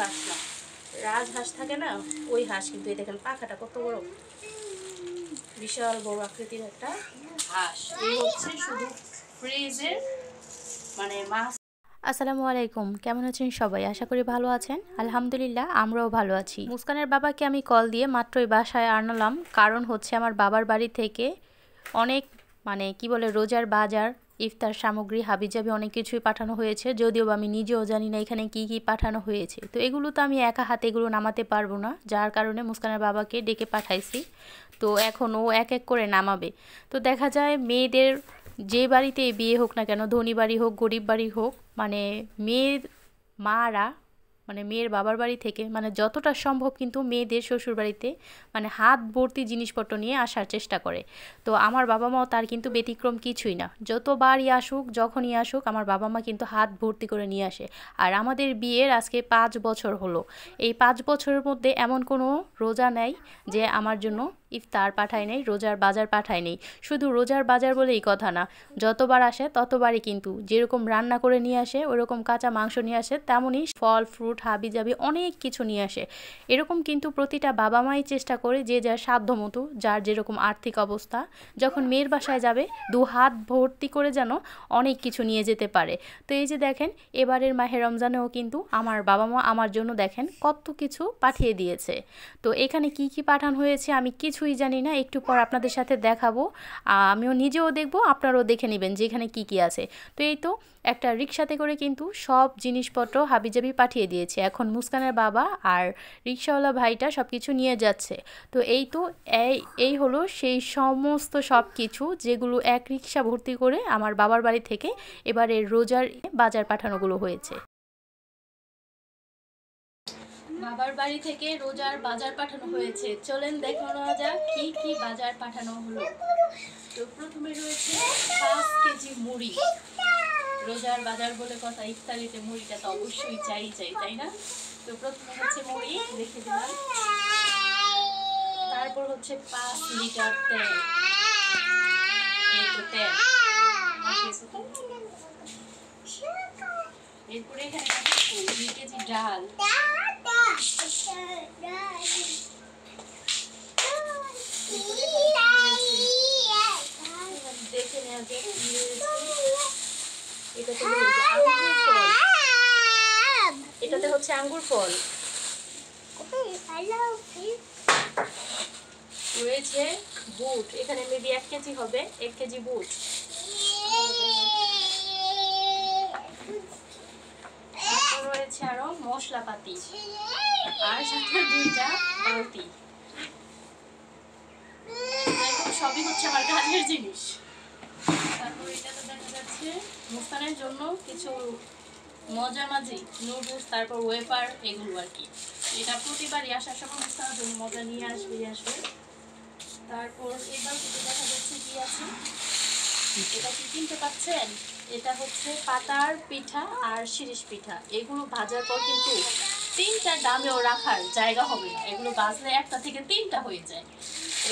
হাঁস না, রাজহাঁস থাকে না ওই হাঁস, কিন্তু এই দেখেন পাখাটা কত বড়, বিশাল বড় আকৃতির একটা হাঁস। এই হচ্ছে শুধু ফ্রিজের মানে মাছ। আসসালামু আলাইকুম, কেমন আছেন সবাই? আশা করি ভালো আছেন। আলহামদুলিল্লাহ আমরাও ভালো আছি। মুস্কানের বাবাকে আমি কল দিয়ে মাত্রই বাসায় আনলাম, কারণ হচ্ছে আমার বাবার বাড়ি থেকে অনেক কি বলে রোজার বাজার, ইফতার সামগ্রী, হাবিজাবি অনেক কিছুই পাঠানো হয়েছে, যদিও আমি নিজেও জানি না এখানে কি কি পাঠানো হয়েছে। তো এগুলো তো আমি একা হাতে এগুলো নামাতে পারবো না, যার কারণে মুস্কানের বাবাকে ডেকে পাঠাইছি। তো এখন ও এক এক করে নামাবে। তো দেখা যায় মেয়েদের যে বাড়িতে বিয়ে হোক না কেন, ধনী বাড়ি হোক গরিব বাড়ি হোক, মেয়ের মারা মেয়ের বাবার বাড়ি থেকে যতটা সম্ভব কিন্তু মেয়েদের শ্বশুর বাড়িতে হাত ভর্তি জিনিসপত্র নিয়ে আসার চেষ্টা করে। তো আমার বাবা মাও তার কিন্তু ব্যতিক্রম কিছুই না, যতবারই আসুক যখনই আসুক আমার বাবা মা কিন্তু হাত ভর্তি করে নিয়ে আসে। আর আমাদের বিয়ের আজকে 5 বছর হলো। এই 5 বছরের মধ্যে এমন কোনো রোজা নেই যে আমার জন্য ইফতার পাঠায় নেই, রোজার বাজার পাঠায় নেই। শুধু রোজার বাজার বলেই কথা না, যতবার আসে ততবারই কিন্তু যেরকম রান্না করে নিয়ে আসে, ওরকম কাঁচা মাংস নিয়ে আসে, তেমনই ফল ফ্রুট হাবিজাবি অনেক কিছু নিয়ে আসে। এরকম কিন্তু প্রতিটা বাবা মাই চেষ্টা করে যে যার সাধ্য মতো, যার যেরকম আর্থিক অবস্থা, যখন মেয়ের বাসায় যাবে 2 হাত ভর্তি করে যেন অনেক কিছু নিয়ে যেতে পারে। তো এই যে দেখেন এবারের মাহে রমজানেও কিন্তু আমার বাবা মা আমার জন্য দেখেন কত কিছু পাঠিয়ে দিয়েছে। তো এখানে কি কি পাঠানো হয়েছে আমি কিছুই জানি না, একটু পর আপনাদের সাথে দেখাবো। আমিও নিজেও দেখবো, আপনারাও দেখে নেবেন যে এখানে কি কি আছে। তো এই তো একটা রিক্সাতে করে কিন্তু সব জিনিসপত্র হাবিজাবি পাঠিয়ে দিয়েছে। এখন মুস্কানের বাবা আর রিক্সাওয়ালা ভাইটা সব কিছু নিয়ে যাচ্ছে। তো এই তো এই হলো সেই সমস্ত সব কিছু যেগুলো এক রিক্সা ভর্তি করে আমার বাবার বাড়ি থেকে এবারে রোজার বাজার পাঠানোগুলো হয়েছে। বাবার বাড়ি থেকে রোজার বাজার পাঠানো হয়েছে, চলেন দেখানো যাক কি কি বাজার পাঠানো হলো। তো প্রথমে রয়েছে 5 কেজি মুড়ি। রোজার বাজার বলে কথা, ইফতারিতে মুড়িটা তো অবশ্যই চাই, তাই না? তো প্রথমে হচ্ছে মুড়ি রেখে দিলাম। তারপর হচ্ছে 5 লিটার তেল, এই তো তেল। এরপরে এখানে 2 কেজি ডাল, দেখে নেওয়া যাক কি রয়েছে। এটাতে হচ্ছে আঙ্গুর ফল, রয়েছে বুট, এখানে মেবি 1 কেজি হবে, 1 কেজি বুট। রয়েছে আরো মশলাপাতি, আর সাথে 2টা বালতি। সবই হচ্ছে আমার কাজের জিনিস। তারপর এটাতে দেখা যাচ্ছে মুস্কানের জন্য কিছু মজামাজি নুডলস, তারপর ওয়েফার, এগুলো আর কি। এটা প্রতিবারই আসার সময় মুস্কানের জন্য মজা নিয়ে আসবে। তারপর এবার দেখা যাচ্ছে কি আছে, এটা কি কিনতে পাচ্ছেন, এটা হচ্ছে পাতার পিঠা আর শিরিষ পিঠা। এগুলো ভাজার পর কিন্তু 3টা দামেও রাখার জায়গা হবে না, এগুলো ভাজলে 1টা থেকে 3টা হয়ে যায়।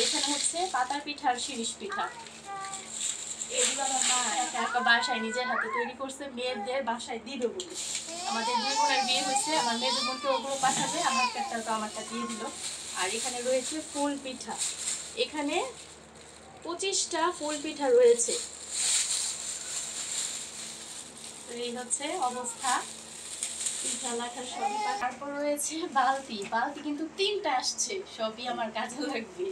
এখানে হচ্ছে পাতার পিঠা আর শিরিষ পিঠা। এগুলো আমার মা একা বাসায় নিজের হাতে তৈরি করছে, মেয়েদের বাসায় দিবে বলে। আমাদের 2 বোনের বিয়ে হয়েছে, আমার মেয়েদের বোনকে ওগুলো পাঠাবে, আমারটা তো আমারটা দিয়ে দিল। আর এখানে রয়েছে ফুল পিঠা, এখানে 25টা ফুল পিঠা রয়েছে। এই হচ্ছে অবস্থা, পিঠা লাঠার সবই। তারপর রয়েছে বালতি কিন্তু 3টা আসছে, সবই আমার কাজে লাগবে।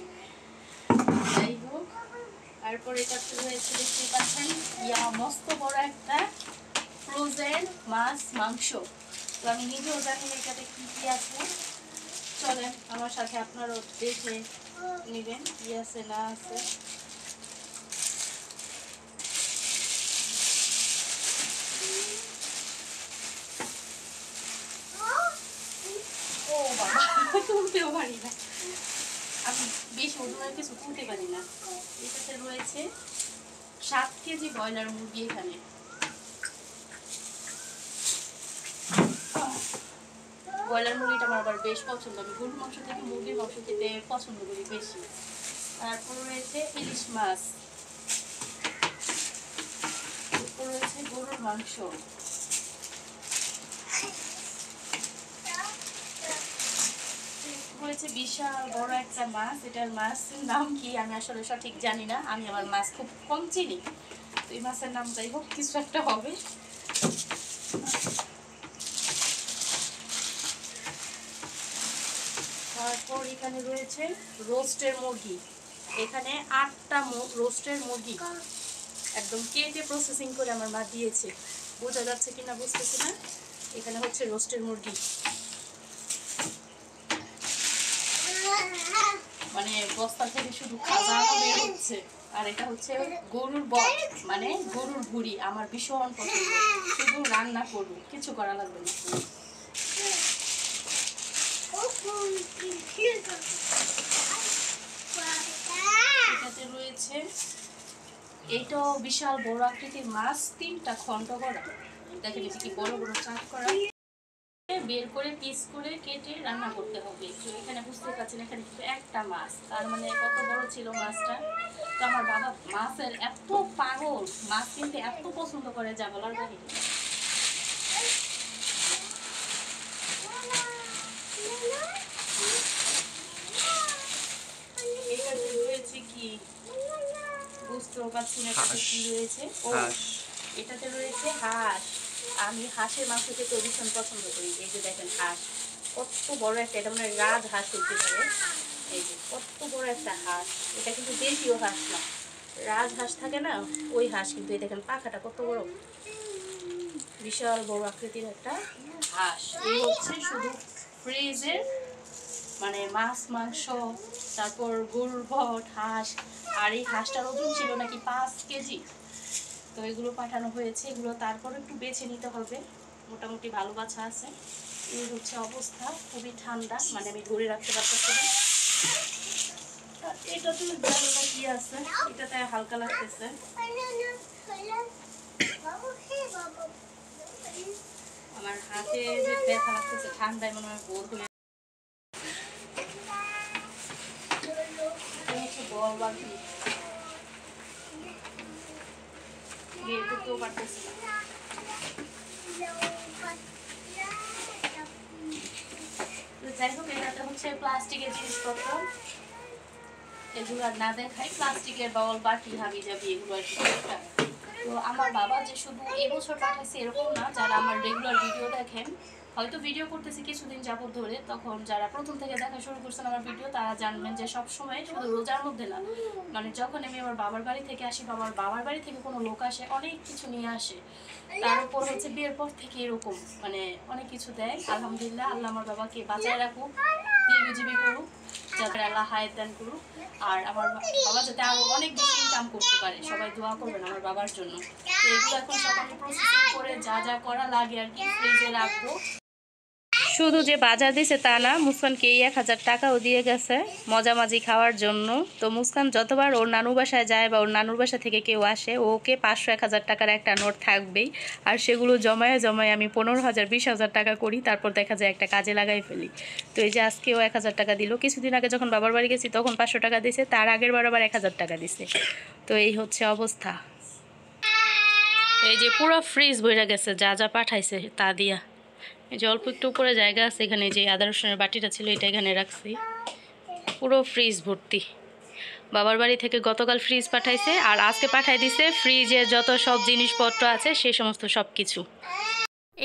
যাই হোক, তারপর এটা রয়েছে দেখতে পাচ্ছেন মস্ত বড় একটা ফ্রোজেন মাংস। তো আমি নিজেও জানি এটাতে কি কি আছে, চলেন আমার সাথে আপনারাও দেখে নেবেন কি আছে না আছে। ও বাবা, তুলতেও পারি না আমি, বেশি ওজনের কিছু তুলতে পারি না। এটাতে রয়েছে 7 কেজি ব্রয়লার মুরগি। এখানে ব্রয়লার মুরগিটা আমার আবার বেশ পছন্দ, আমি গরুর মাংস থেকে মুরগির মাংস খেতে পছন্দ করি বেশি। তারপর রয়েছে ইলিশ মাছ, তারপর রয়েছে গরুর মাংস, রয়েছে বিশাল বড় একটা মাছ। এটার মাছের নাম কি আমি আসলে সঠিক জানি না, আমি আমার মাছ খুব কম চিনি। তো এই মাছের নাম যাই হোক কিছু একটা হবে। তারপর এখানে রয়েছে রোস্টের মুরগি। এখানে 8টা রোস্টের মুরগি একদম কেটে প্রসেসিং করে আমার মা দিয়েছে। বোঝা যাচ্ছে কিনা বুঝতেছি না। এখানে হচ্ছে রোস্টের মুরগি, মানে বস্তা থেকে শুধু খাজা বের হচ্ছে। আর এটা হচ্ছে গরুর বট, মানে গরুর ভুঁড়ি। আমার ভীষণ পছন্দ, শুধু রান্না করবো, কিছু করা লাগবে না। এটাতে রয়েছে, এইটাও বিশাল বড় আকৃতির মাছ, 3টা খন্ড করা। দেখেন এটা কি বড় বড় চাক করা, বের করে পিস করে কেটে রান্না করতে হবে। তো এখানে বুঝতে পারছেন এখানে কিন্তু একটা মাছ, তার মানে কত বড় ছিল মাছটা। তো আমার বাবা মাছের এত পাগল, মাছ কিনতে এত পছন্দ করে যা বলার বাহিরে। এটাতে রয়েছে কি বুঝতেও পারছি না কি রয়েছে। ও এটাতে রয়েছে হাঁস। আমি হাঁসের মাংস খেতে ভীষণ পছন্দ করি। এই যে দেখেন হাঁস কত বড় একটা, এটা মানে রাজ হাঁস হইতে পারে। এই যে কত বড় একটা হাঁস, এটা কিন্তু দেশীয় হাঁস না, রাজ হাঁস থাকে না ওই হাঁস। কিন্তু এই দেখেন পাখাটা কত বড়, বিশাল বড় আকৃতির একটা হাঁস। এই হচ্ছে শুধু ফ্রিজের মানে মাছ মাংস, তারপর গরুর ভট, হাঁস। আর এই হাঁসটার ওজন ছিল নাকি 5 কেজি। তো এগুলো পাঠানো হয়েছে, এগুলো তারপর একটু বেছে নিতে হবে, মোটামুটি ভালো বাছা আছে। এই হচ্ছে অবস্থা, খুবই ঠান্ডা, মানে আমি ধরে রাখতে পারতেছি না। এটাতে জানি না কি আছে, এটাতে হালকা লাগতেছে। আমার হাতে যে ব্যথা লাগতেছে, ঠান্ডায় মনে হয় বোর হয়ে বল বাকি বের করতেও পারতেছি না। যাই হোক, এটাতে হচ্ছে প্লাস্টিকের জিনিসপত্র, এগুলো আর না দেখাই, প্লাস্টিকের বাউল বাটি হাবি যাবি এগুলো আর কি। তো আমার বাবা যে শুধু এবছর পাঠাইছে এরকম না, যারা আমার রেগুলার ভিডিও দেখেন, হয়তো ভিডিও করতেছি কিছুদিন যাবত ধরে, তখন যারা প্রথম থেকে দেখা শুরু করছেন আমার ভিডিও তারা জানবেন যে সবসময় শুধু রোজার মধ্যে না, মানে যখন আমি আমার বাবার বাড়ি থেকে আসি, বাবার বাড়ি থেকে কোনো লোক আসে অনেক কিছু নিয়ে আসে। তার উপর হচ্ছে বিয়ের পর থেকে এরকম মানে অনেক কিছু দেয়। আলহামদুলিল্লাহ, আল্লাহ আমার বাবাকে বাঁচায় রাখুক, দীর্ঘজীবী করুক, যাতে আল্লাহ হায়াত দান করুক। আর আমার বাবা যাতে আরো অনেক বেশি ইনকাম করতে পারে, সবাই দোয়া করবেন আমার বাবার জন্য। তো এগুলো এখন সকালে প্রসেসিং করে যা যা করা লাগে আর কি ফ্রিজে রাখবো। শুধু যে বাজার দিছে তা না, মুস্কানকে 1000 টাকাও দিয়ে গেছে মজামাজি খাওয়ার জন্য। তো মুস্কান যতবার ওর নানু বাসায় যায় বা ওর নানুর বাসা থেকে কেউ আসে, ওকে 500-1000 টাকার একটা নোট থাকবেই। আর সেগুলো জমায়ে জমায়ে আমি 15,000 20,000 টাকা করি, তারপর দেখা যায় একটা কাজে লাগাই ফেলি। তো এই যে আজকেও 1000 টাকা দিল। কিছুদিন আগে যখন বাবার বাড়ি গেছি তখন 500 টাকা দিছে, তার আগের বার আবার 1000 টাকা দিছে। তো এই হচ্ছে অবস্থা। এই যে পুরো ফ্রিজ ভরে গেছে যা যা পাঠাইছে তা দিয়া। এই যে অল্প একটু উপরে জায়গা আছে, এখানে যে আদা রসুনের বাটিটা ছিল এটা এখানে রাখছি, পুরো ফ্রিজ ভর্তি। বাবার বাড়ি থেকে গতকাল ফ্রিজ পাঠাইছে, আর আজকে পাঠাই দিছে ফ্রিজের যত সব জিনিসপত্র আছে সেই সমস্ত সব কিছু।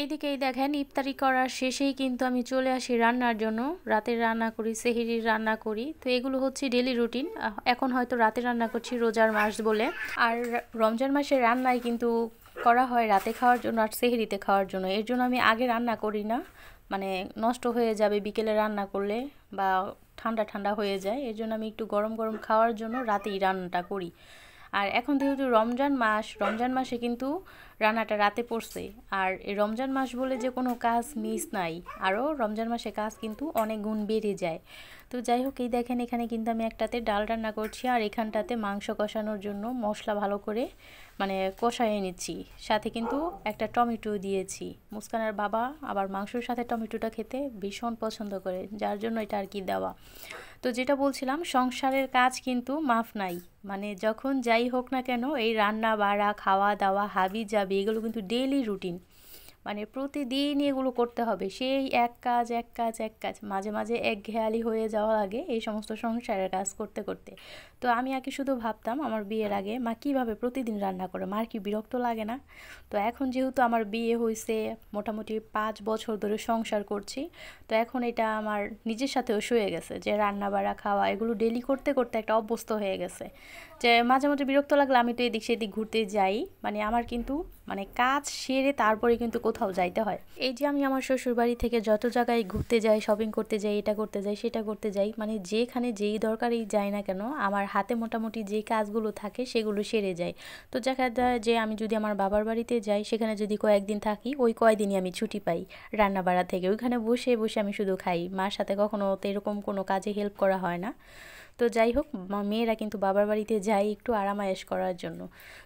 এইদিকেই দেখেন ইফতারি করার শেষেই কিন্তু আমি চলে আসি রান্নার জন্য। রাতের রান্না করি, সেহরির রান্না করি, তো এগুলো হচ্ছে ডেলি রুটিন। এখন হয়তো রাতে রান্না করছি রোজার মাস বলে, আর রমজান মাসের রান্নায় কিন্তু করা হয় রাতে খাওয়ার জন্য আর সেহরিতে খাওয়ার জন্য। এর জন্য আমি আগে রান্না করি না, মানে নষ্ট হয়ে যাবে বিকেলে রান্না করলে বা ঠান্ডা ঠান্ডা হয়ে যায়। এর জন্য আমি একটু গরম গরম খাওয়ার জন্য রাতেই রান্নাটা করি। আর এখন যেহেতু রমজান মাসে কিন্তু রান্নাটা রাতে পড়ছে। আর এই রমজান মাস বলে যে কোনো কাজ মিস নাই, আরও রমজান মাসে কাজ কিন্তু অনেক গুণ বেড়ে যায়। তো যাই হোক, এই দেখেন এখানে কিন্তু আমি একটাতে ডাল রান্না করছি, আর এখানটাতে মাংস কষানোর জন্য মশলা ভালো করে মানে কষাইয়ে নিচ্ছি। সাথে কিন্তু একটা টমেটো দিয়েছি। মুস্কানের বাবা আবার মাংসের সাথে টমেটোটা খেতে ভীষণ পছন্দ করে, যার জন্য এটা আর কি দেওয়া। তো যেটা বলছিলাম, সংসারের কাজ কিন্তু মাফ নাই, মানে যখন যাই হোক না কেন এই রান্না বাড়া খাওয়া দাওয়া হাবি জাবি এগুলো কিন্তু ডেইলি রুটিন। মানে প্রতিদিনই এগুলো করতে হবে, সেই এক কাজ এক কাজ এক কাজ, মাঝে মাঝে একঘেয়ালি হয়ে যাওয়া লাগে এই সমস্ত সংসারের কাজ করতে করতে। তো আমি আগে শুধু ভাবতাম আমার বিয়ের আগে মা কীভাবে প্রতিদিন রান্না করে, মার কি বিরক্ত লাগে না? তো এখন যেহেতু আমার বিয়ে হয়েছে, মোটামুটি 5 বছর ধরে সংসার করছি, তো এখন এটা আমার নিজের সাথেও শুয়ে গেছে যে রান্না বাড়া খাওয়া এগুলো ডেলি করতে করতে একটা অভ্যস্ত হয়ে গেছে। যে মাঝে মাঝে বিরক্ত লাগলে আমি তো এদিক সেদিক ঘুরতে যাই, মানে আমার কিন্তু মানে কাজ সেরে তারপরে কিন্তু কোথাও যাইতে হয়। এই যে আমি আমার শ্বশুর বাড়ি থেকে যত জায়গায় ঘুরতে যাই, শপিং করতে যাই, এটা করতে যাই সেটা করতে যাই, মানে যেখানে যেই দরকারই যাই না কেন আমার হাতে মোটামুটি যে কাজগুলো থাকে সেগুলো সেরে যায়। তো দেখা যায় যে আমি যদি আমার বাবার বাড়িতে যাই, সেখানে যদি কয়েকদিন থাকি, ওই কয়দিনই আমি ছুটি পাই রান্না বাড়া থেকে, ওইখানে বসে বসে আমি শুধু খাই, মার সাথে কখনো তো এরকম কোনো কাজে হেল্প করা হয় না। তো যাই হোক, মেয়েরা কিন্তু বাবার বাড়িতে যায় একটু আরামায়েশ করার জন্য।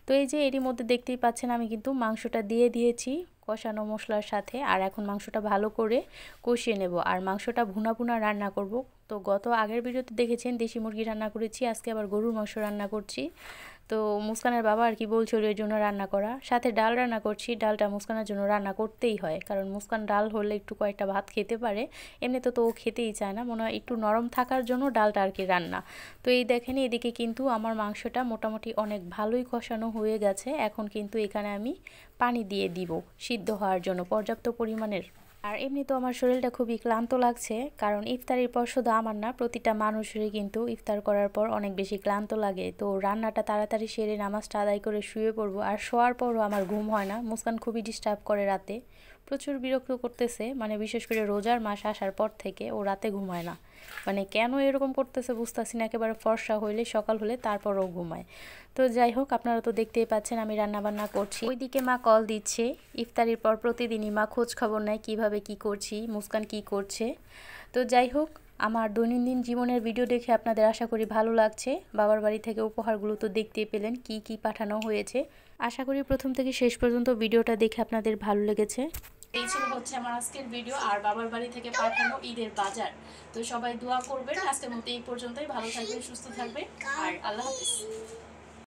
তো এই যে এরই মধ্যে দেখতেই পাচ্ছেন আমি কিন্তু মাংসটা দিয়ে দিয়েছি কষানো মশলার সাথে, আর এখন মাংসটা ভালো করে কষিয়ে নেব, আর মাংসটা ভুনা ভুনা রান্না করব। তো গত আগের ভিডিওতে দেখেছেন দেশি মুরগি রান্না করেছি, আজকে আবার গরুর মাংস রান্না করছি। তো মুস্কানের বাবা আর কি বলছিল এর জন্য রান্না করা, সাথে ডাল রান্না করছি। ডালটা মুস্কানের জন্য রান্না করতেই হয়, কারণ মুস্কান ডাল হলে একটু কয়েকটা ভাত খেতে পারে, এমনিতে তো ও খেতেই চায় না, মনে হয় একটু নরম থাকার জন্য ডালটা আর কি রান্না। তো এই দেখেন এদিকে কিন্তু আমার মাংসটা মোটামুটি অনেক ভালোই কষানো হয়ে গেছে, এখন কিন্তু এখানে আমি পানি দিয়ে দিব সিদ্ধ হওয়ার জন্য পর্যাপ্ত পরিমাণের। আর এমনি তো আমার শরীরটা খুবই ক্লান্ত লাগছে, কারণ ইফতারের পর শুধু আমার না, প্রতিটা মানুষেরই কিন্তু ইফতার করার পর অনেক বেশি ক্লান্ত লাগে। তো রান্নাটা তাড়াতাড়ি সেরে নামাজটা আদায় করে শুয়ে পড়বো, আর শোয়ার পরও আমার ঘুম হয় না। মুস্কান খুবই ডিস্টার্ব করে রাতে, প্রচুর বিরক্ত করতেছে, মানে বিশেষ করে রোজার মাস আসার পর থেকে ও রাতে ঘুমায় না, মানে কেন এরকম করতেছে বুঝতেছি না। একেবারে ফর্সা হইলে সকাল হলে তারপরও ঘুমায়। তো যাই হোক, আপনারা তো দেখতেই পাচ্ছেন আমি রান্না বান্না করছি, ওইদিকে মা কল দিচ্ছে। ইফতারির পর প্রতিদিনই মা খোঁজ খবর নেয় কীভাবে কি করছি, মুস্কান কি করছে। তো যাই হোক, আমার দৈনন্দিন জীবনের ভিডিও দেখে আপনাদের আশা করি ভালো লাগছে। বাবার বাড়ি থেকে উপহারগুলো তো দেখতেই পেলেন কি কি পাঠানো হয়েছে। আশা করি প্রথম থেকে শেষ পর্যন্ত ভিডিওটা দেখে আপনাদের ভালো লেগেছে। এই ছিল হচ্ছে আমার আজকের ভিডিও আর বাবার বাড়ি থেকে পাঠানো ঈদের বাজার। তো সবাই দোয়া করবেন। আজকের মতো এই পর্যন্তই, ভালো থাকবেন, সুস্থ থাকবেন, আর আল্লাহ হাফেজ।